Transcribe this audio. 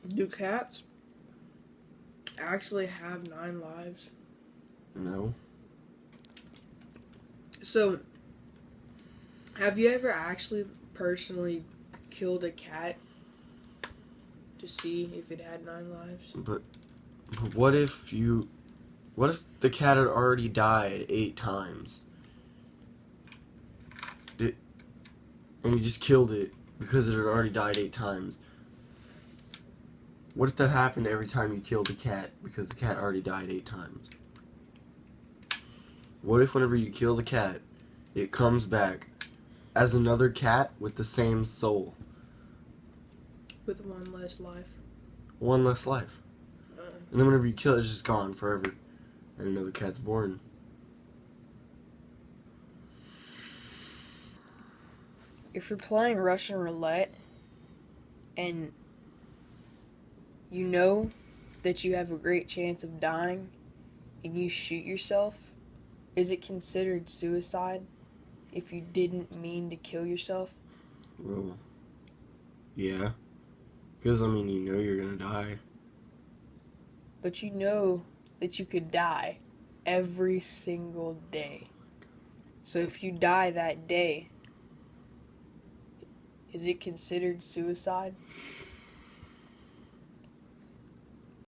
Do cats actually have 9 lives? No. So, have you ever actually personally killed a cat to see if it had 9 lives? But what if the cat had already died 8 times? And you just killed it because it had already died 8 times. What if that happened every time you killed a cat because the cat already died 8 times? What if whenever you kill the cat, it comes back as another cat with the same soul? With 1 less life. 1 less life. And then whenever you kill it, it's just gone forever. And another cat's born. If you're playing Russian roulette and you know that you have a great chance of dying and you shoot yourself, is it considered suicide if you didn't mean to kill yourself? Well, yeah. Because, I mean, you know you're gonna die. But you know that you could die every single day. So if you die that day, is it considered suicide?